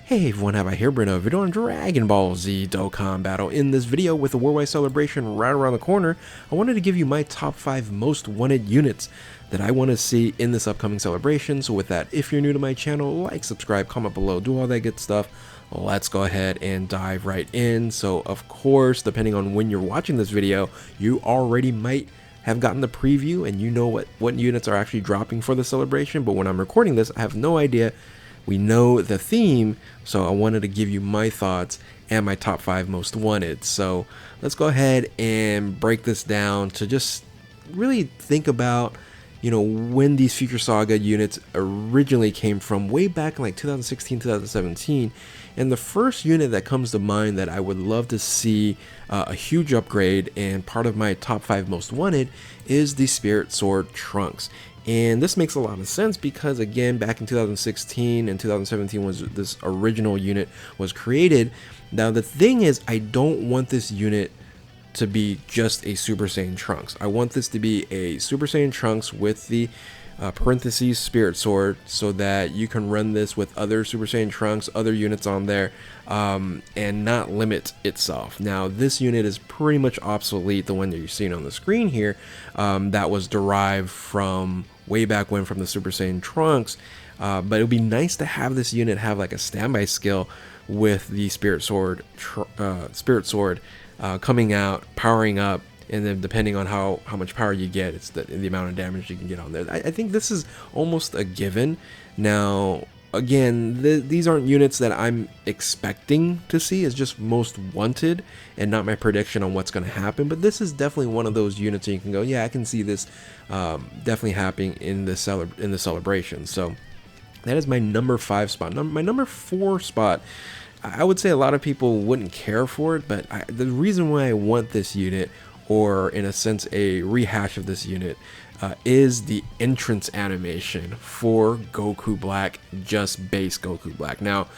Hey everyone, Hakai here, bringing a video on Dragon Ball Z Dokkan Battle. In this video, with the worldwide celebration right around the corner, I wanted to give you my top 5 most wanted units that I want to see in this upcoming celebration. So with that, if you're new to my channel, like, subscribe, comment below, do all that good stuff. Let's go ahead and dive right in. So of course, depending on when you're watching this video, you already might have gotten the preview and you know what units are actually dropping for the celebration. But when I'm recording this, I have no idea. We know the theme, so I wanted to give you my thoughts and my top 5 most wanted. So let's go ahead and break this down to just really think about, you know, when these Future Saga units originally came from, way back in like 2016, 2017. And the first unit that comes to mind that I would love to see a huge upgrade and part of my top 5 most wanted is the Spirit Sword Trunks. And this makes a lot of sense because, again, back in 2016 and 2017 was this original unit was created. Now the thing is, I don't want this unit to be just a Super Saiyan Trunks. I want this to be a Super Saiyan Trunks with the parentheses Spirit Sword, so that you can run this with other Super Saiyan Trunks, other units on there, and not limit itself. Now this unit is pretty much obsolete, the one that you're seeing on the screen here, that was derived from way back when from the Super Saiyan Trunks, but it would be nice to have this unit have like a standby skill with the Spirit Sword coming out, powering up, and then depending on how much power you get, it's the amount of damage you can get on there. I think this is almost a given. Now again, these aren't units that I'm expecting to see, it's just most wanted and not my prediction on what's going to happen. But this is definitely one of those units that you can go, yeah, I can see this definitely happening in the celebration. So that is my number 5 spot. My number 4 spot, I would say a lot of people wouldn't care for it, but the reason why I want this unit, or in a sense a rehash of this unit, is the entrance animation for Goku Black, just base Goku Black. Now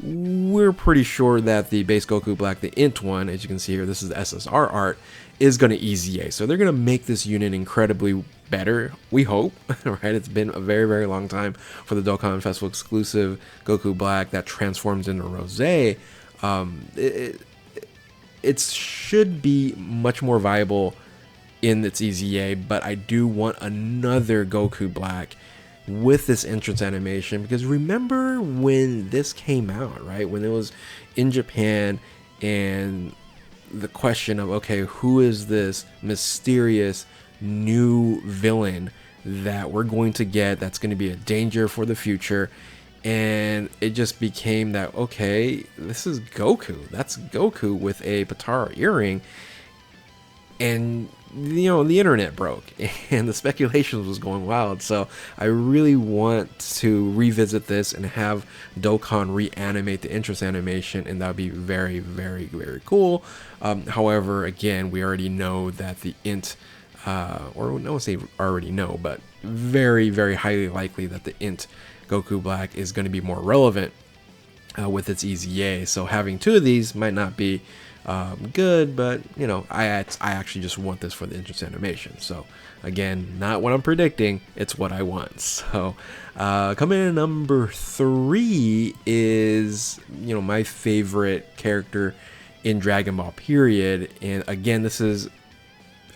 we're pretty sure that the base Goku Black, the int one, as you can see here, this is the SSR art, is going to EZA. So they're going to make this unit incredibly better, we hope, right? It's been a very, very long time for the Dokkan Festival exclusive Goku Black that transforms into Rose. It should be much more viable in its EZA, but I do want another Goku Black with this entrance animation, because remember when this came out, right? When it was in Japan, and the question of, okay, who is this mysterious new villain that we're going to get that's going to be a danger for the future? And it just became that, okay, this is Goku. That's Goku with a Patara earring. And, you know, the internet broke and the speculations was going wild. So I really want to revisit this and have Dokkan reanimate the entrance animation, and that would be very, very, very cool. However, again, we already know that the int, or I won't say already know, but very, very highly likely that the int Goku Black is going to be more relevant with its EZA. So having 2 of these might not be good, but you know, I actually just want this for the entrance animation. So again, not what I'm predicting, it's what I want. So coming in at number 3 is, you know, my favorite character in Dragon Ball period. And again, this is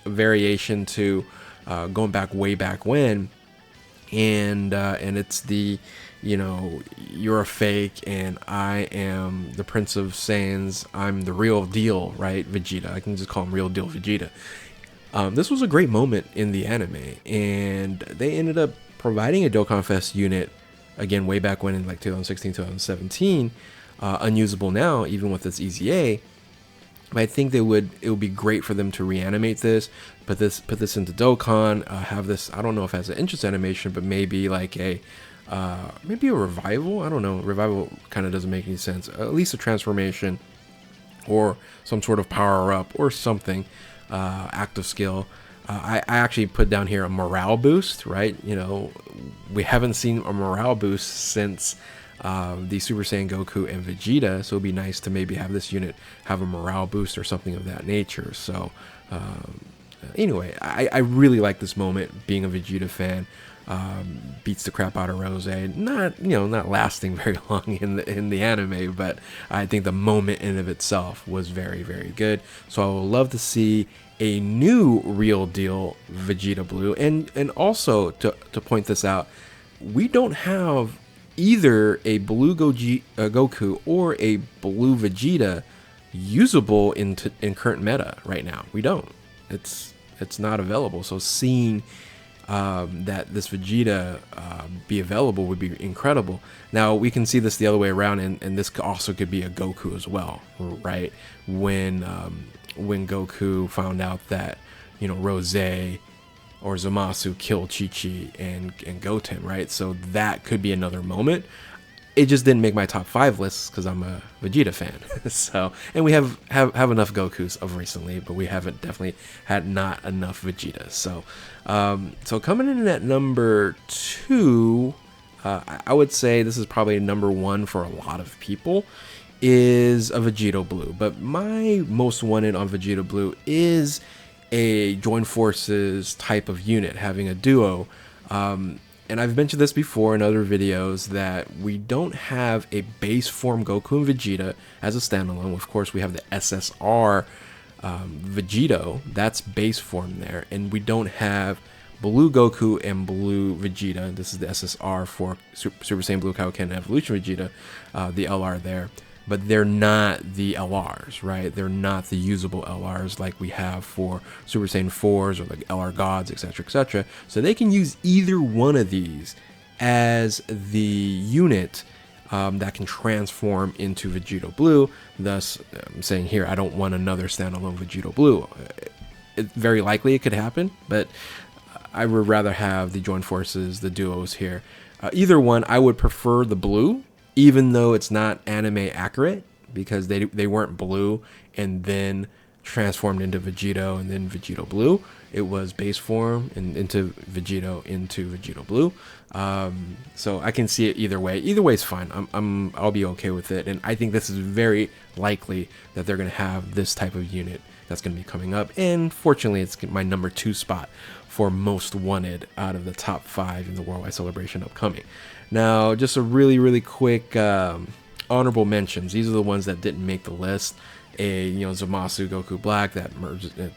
a variation to going back way back when, and it's the, you know, you're a fake and I am the Prince of Saiyans, I'm the real deal, right? Vegeta, I can just call him Real Deal Vegeta. This was a great moment in the anime, and they ended up providing a Dokkan Fest unit again way back when in like 2016, 2017, unusable now even with its EZA. But I think it would be great for them to reanimate this, put this into Dokkan, have this, I don't know if it has an entrance animation, but maybe like a revival. I don't know, revival kind of doesn't make any sense. At least a transformation or some sort of power up or something, active skill. I actually put down here a morale boost, right? You know, we haven't seen a morale boost since the Super Saiyan Goku and Vegeta, so it'd be nice to maybe have this unit have a morale boost or something of that nature. So anyway, I really like this moment, being a Vegeta fan. beats the crap out of Rose. Not, not lasting very long in the anime, but I think the moment in of itself was very, very good. So I would love to see a new real deal Vegeta Blue, and also to point this out, we don't have either a blue Goku or a blue Vegeta usable in current meta right now. We don't. It's not available. So seeing that this Vegeta be available would be incredible. Now we can see this the other way around, and this also could be a Goku as well, right? When Goku found out that Rose or Zamasu killed Chi-Chi and Goten, right? So that could be another moment. It just didn't make my top 5 lists because I'm a Vegeta fan. So, and we have enough Gokus of recently, but we haven't definitely had not enough Vegetas. So, so coming in at number 2, I would say this is probably number 1 for a lot of people, is a Vegito Blue. But my most wanted on Vegito Blue is a joint forces type of unit, having a duo. And I've mentioned this before in other videos that we don't have a base form Goku and Vegeta as a standalone. Of course, we have the SSR Vegito, that's base form there, and we don't have Blue Goku and Blue Vegeta. This is the SSR for Super Saiyan Blue Kaioken Evolution Vegeta, the LR there. But they're not the LRs, right? They're not the usable LRs like we have for Super Saiyan 4s or like LR Gods, etc., etc. So they can use either one of these as the unit that can transform into Vegito Blue. Thus, I'm saying here, I don't want another standalone Vegito Blue. Very likely it could happen, but I would rather have the joint forces, the duos here. Either one, I would prefer the blue, even though it's not anime accurate, because they weren't blue and then transformed into Vegito and then Vegito Blue. It was base form and into Vegito Blue. So I can see it either way. Either way is fine. I'll be okay with it. And I think this is very likely that they're going to have this type of unit that's going to be coming up. And fortunately, it's my number 2 spot for most wanted out of the top 5 in the Worldwide Celebration upcoming. Now, just a really, really quick honorable mentions. These are the ones that didn't make the list. Zamasu Goku Black that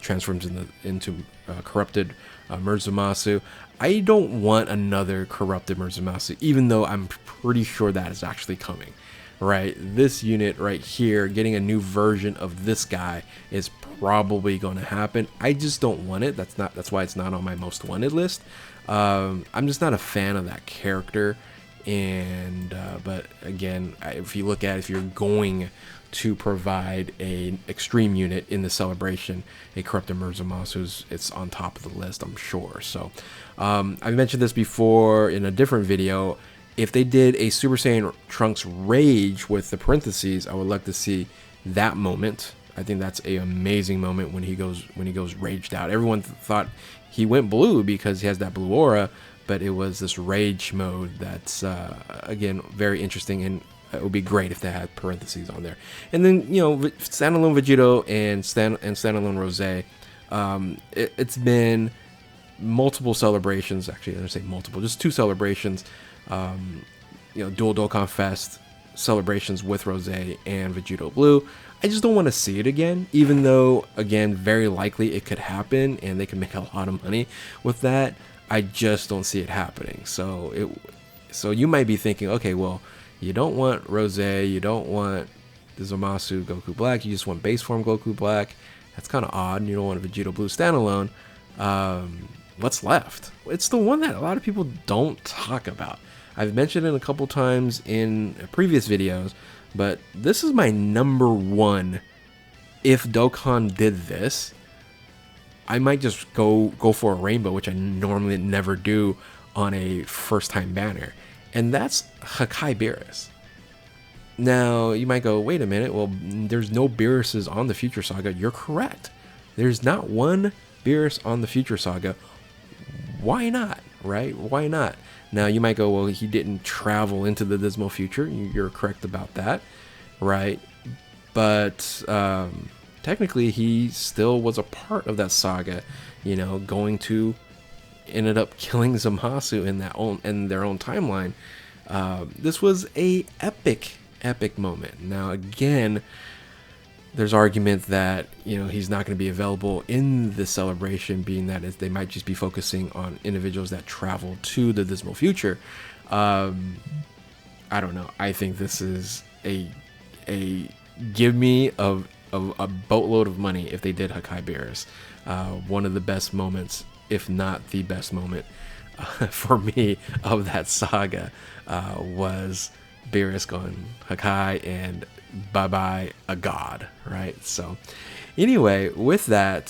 transforms into corrupted merged Zamasu. I don't want another corrupted merged Zamasu, even though I'm pretty sure that is actually coming. Right, this unit right here, getting a new version of this guy is probably going to happen. I just don't want it. That's why it's not on my most wanted list. I'm just not a fan of that character. And but again, if you look at it, if you're going to provide an extreme unit in the celebration, a corrupted merged Zamasu, it's on top of the list, I'm sure. So I've mentioned this before in a different video. If they did a Super Saiyan Trunks Rage with the parentheses, I would like to see that moment. I think that's an amazing moment when he goes raged out. Everyone thought he went blue because he has that blue aura, but it was this rage mode that's again very interesting, and it would be great if they had parentheses on there. And then standalone Vegito and standalone Rose. It's been multiple celebrations. Actually, I don't say multiple, just 2 celebrations. Dual Dokkan Fest celebrations with Rose and Vegito Blue. I just don't want to see it again, even though, again, very likely it could happen and they can make a lot of money with that. I just don't see it happening. So you might be thinking, okay, well, you don't want Rose, you don't want the Zamasu Goku Black, you just want base form Goku Black. That's kind of odd. You don't want a Vegito Blue standalone. What's left? It's the one that a lot of people don't talk about. I've mentioned it a couple times in previous videos, but this is my number 1. If Dokkan did this, I might just go for a rainbow, which I normally never do on a first time banner, and that's Hakai Beerus. Now you might go, wait a minute, well, there's no Beeruses on the Future Saga. You're correct. There's not one Beerus on the Future Saga. Why not, right? Why not? Now you might go, well, he didn't travel into the dismal future. You're correct about that, right? But technically he still was a part of that saga, going to ended up killing Zamasu in their own timeline. This was a epic moment. Now again, there's argument that he's not going to be available in the celebration, being that they might just be focusing on individuals that travel to the dismal future. I don't know. I think this is a give me of a boatload of money if they did Hakai Beerus. One of the best moments, if not the best moment, for me of that saga was Beerus going Hakai and bye-bye a god, right? So anyway, with that,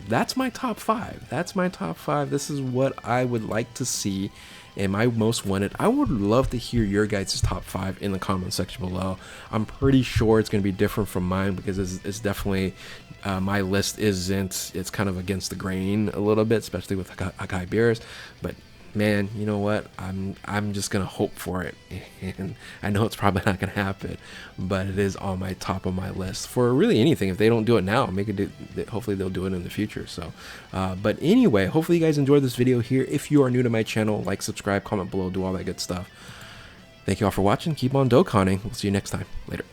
that's my top 5. That's my top 5. This is what I would like to see and my most wanted. I would love to hear your guys' top 5 in the comment section below. I'm pretty sure it's going to be different from mine because it's definitely my list it's kind of against the grain a little bit, especially with Hakai Beerus. But man, you know what? I'm just gonna hope for it, and I know it's probably not gonna happen, but it is on my top of my list for really anything. If they don't do it now, hopefully they'll do it in the future. So, but anyway, hopefully you guys enjoyed this video here. If you are new to my channel, like, subscribe, comment below, do all that good stuff. Thank you all for watching. Keep on Dokkaning. We'll see you next time. Later.